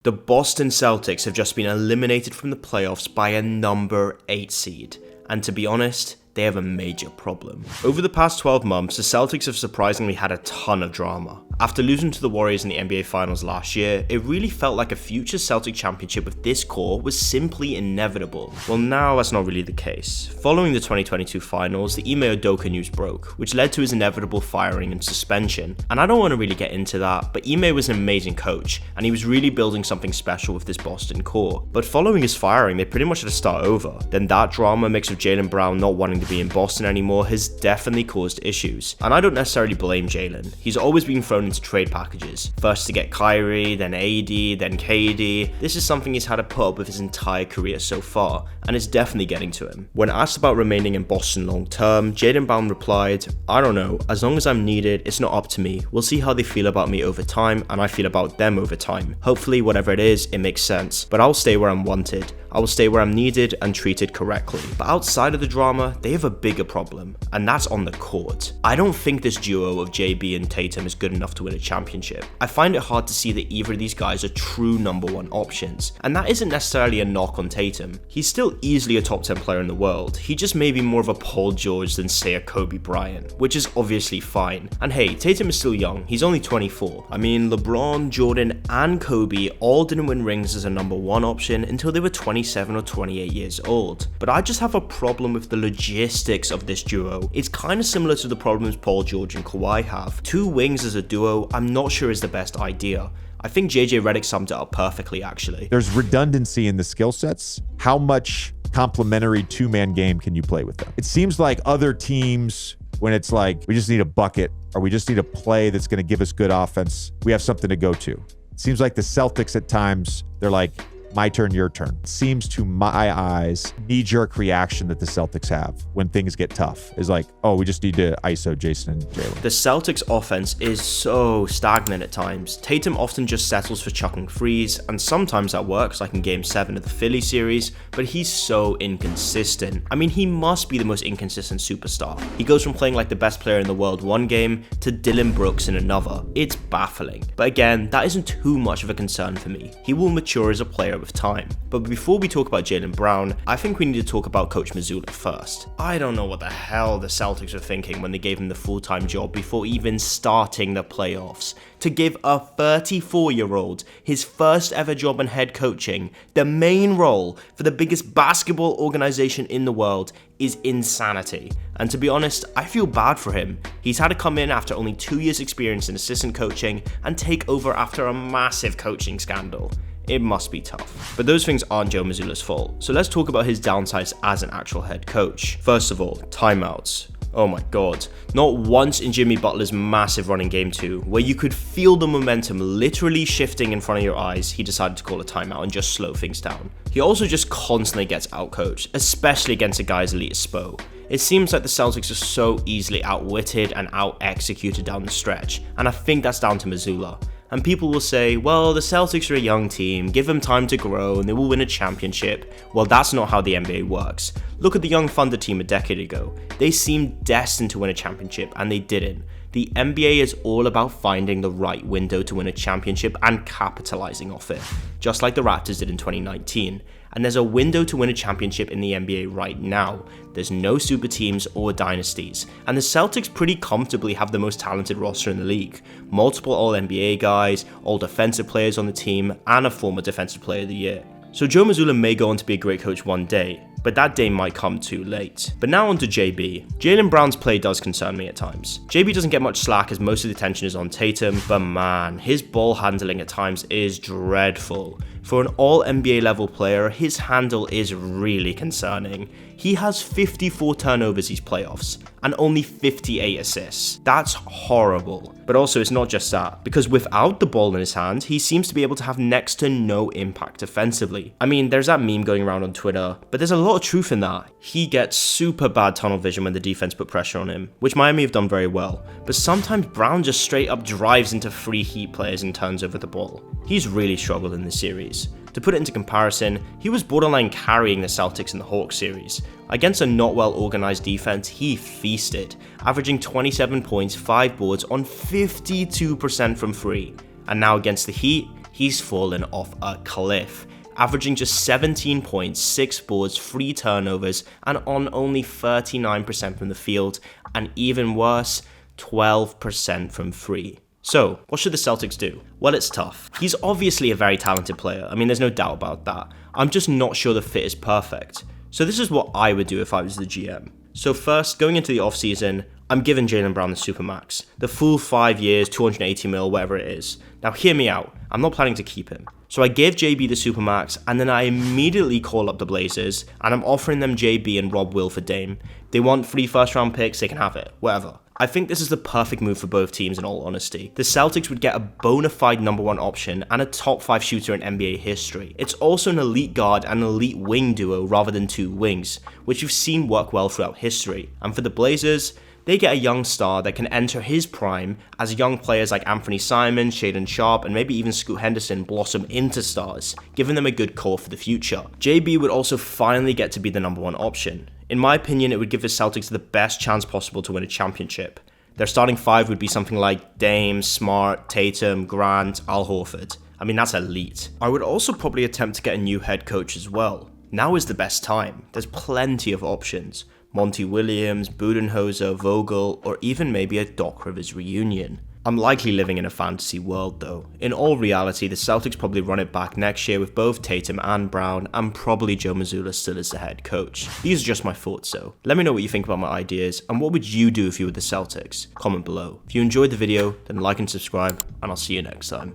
The Boston Celtics have just been eliminated from the playoffs by a number 8 seed, and to be honest, they have a major problem. Over the past 12 months, the Celtics have surprisingly had a ton of drama. After losing to the Warriors in the NBA Finals last year, it really felt like a future Celtic championship with this core was simply inevitable. Well, now that's not really the case. Following the 2022 Finals, the Ime Udoka news broke, which led to his inevitable firing and suspension. And I don't want to really get into that, but Ime was an amazing coach, and he was really building something special with this Boston core. But following his firing, they pretty much had to start over. Then that drama mixed with Jaylen Brown not wanting to be in Boston anymore has definitely caused issues. And I don't necessarily blame Jaylen. He's always been thrown into trade packages. First to get Kyrie, then AD, then KD. This is something he's had to put up with his entire career so far, and it's definitely getting to him. When asked about remaining in Boston long term, Jaylen Brown replied, "I don't know, as long as I'm needed, it's not up to me. We'll see how they feel about me over time, and I feel about them over time. Hopefully, whatever it is, it makes sense, but I'll stay where I'm wanted. I will stay where I'm needed and treated correctly." But outside of the drama, they have a bigger problem, and that's on the court. I don't think this duo of JB and Tatum is good enough to win a championship. I find it hard to see that either of these guys are true number 1 options, and that isn't necessarily a knock on Tatum. He's still easily a top 10 player in the world. He just may be more of a Paul George than say a Kobe Bryant, which is obviously fine. And hey, Tatum is still young, he's only 24. I mean, LeBron, Jordan, and Kobe all didn't win rings as a number 1 option until they were 27 or 28 years old. But I just have a problem with the logistics of this duo. It's kind of similar to the problems Paul George and Kawhi have. 2 wings as a duo, I'm not sure is the best idea. I think JJ Redick summed it up perfectly, actually. There's redundancy in the skill sets. How much complementary 2-man game can you play with them? It seems like other teams, when it's like, we just need a bucket or we just need a play that's going to give us good offense, we have something to go to. It seems like the Celtics at times, they're like, my turn, your turn. It seems to my eyes, knee-jerk reaction that the Celtics have when things get tough is like, oh, we just need to ISO Jason and Jaylen. The Celtics offense is so stagnant at times. Tatum often just settles for chucking threes, and sometimes that works, like in Game 7 of the Philly series, but he's so inconsistent. I mean, he must be the most inconsistent superstar. He goes from playing like the best player in the world one game to Dylan Brooks in another. It's baffling. But again, that isn't too much of a concern for me. He will mature as a player with time. But before we talk about Jaylen Brown, I think we need to talk about Coach Mazzulla first. I don't know what the hell the Celtics were thinking when they gave him the full-time job before even starting the playoffs. To give a 34-year-old his first ever job in head coaching, the main role for the biggest basketball organization in the world, is insanity. And to be honest, I feel bad for him. He's had to come in after only 2 years experience in assistant coaching and take over after a massive coaching scandal. It must be tough. But those things aren't Joe Mazzulla's fault. So let's talk about his downsides as an actual head coach. First of all, timeouts. Oh my god. Not once in Jimmy Butler's massive run in Game 2, where you could feel the momentum literally shifting in front of your eyes, he decided to call a timeout and just slow things down. He also just constantly gets outcoached, especially against a guy as elite as Spo. It seems like the Celtics are so easily outwitted and out-executed down the stretch, and I think that's down to Mazzulla. And people will say, well, the Celtics are a young team, give them time to grow and they will win a championship. Well, that's not how the NBA works. Look at the young Thunder team a decade ago. They seemed destined to win a championship and they didn't. The NBA is all about finding the right window to win a championship and capitalizing off it, just like the Raptors did in 2019. And there's a window to win a championship in the NBA right now. There's no super teams or dynasties, and the Celtics pretty comfortably have the most talented roster in the league. Multiple All-NBA guys, all defensive players on the team, and a former Defensive Player of the Year. So Joe Mazzulla may go on to be a great coach one day, but that day might come too late. But now on to JB. Jaylen Brown's play does concern me at times. JB doesn't get much slack as most of the attention is on Tatum, but man, his ball handling at times is dreadful. For an all-NBA level player, his handle is really concerning. He has 54 turnovers these playoffs, and only 58 assists. That's horrible. But also, it's not just that, because without the ball in his hand, he seems to be able to have next to no impact offensively. I mean, there's that meme going around on Twitter, but there's a lot of truth in that. He gets super bad tunnel vision when the defense put pressure on him, which Miami have done very well. But sometimes Brown just straight up drives into free Heat players and turns over the ball. He's really struggled in this series. To put it into comparison, he was borderline carrying the Celtics in the Hawks series. Against a not well organized defense, he feasted, averaging 27 points, 5 boards on 52% from 3. And now against the Heat, he he's fallen off a cliff, averaging just 17 points, 6 boards, 3 turnovers, and on only 39% from the field, and even worse, 12% from 3. So, what should the Celtics do? Well, it's tough. He's obviously a very talented player. I mean, there's no doubt about that. I'm just not sure the fit is perfect. So this is what I would do if I was the GM. So first, going into the offseason, I'm giving Jaylen Brown the Supermax. The full 5 years, 280 mil, whatever it is. Now hear me out. I'm not planning to keep him. So I gave JB the Supermax, and then I immediately call up the Blazers, and I'm offering them JB and Rob Will for Dame. They want 3 first-round picks, they can have it. Whatever. I think this is the perfect move for both teams in all honesty. The Celtics would get a bona fide number 1 option and a top 5 shooter in NBA history. It's also an elite guard and elite wing duo rather than 2 wings, which you've seen work well throughout history. And for the Blazers, they get a young star that can enter his prime as young players like Anthony Simon, Shaedon Sharpe, and maybe even Scoot Henderson blossom into stars, giving them a good core for the future. JB would also finally get to be the number 1 option. In my opinion, it would give the Celtics the best chance possible to win a championship. Their starting 5 would be something like Dame, Smart, Tatum, Grant, Al Horford. I mean, that's elite. I would also probably attempt to get a new head coach as well. Now is the best time. There's plenty of options. Monty Williams, Budenholzer, Vogel, or even maybe a Doc Rivers reunion. I'm likely living in a fantasy world though. In all reality, the Celtics probably run it back next year with both Tatum and Brown, and probably Joe Mazzulla still as the head coach. These are just my thoughts though. Let me know what you think about my ideas, and what would you do if you were the Celtics? Comment below. If you enjoyed the video, then like and subscribe, and I'll see you next time.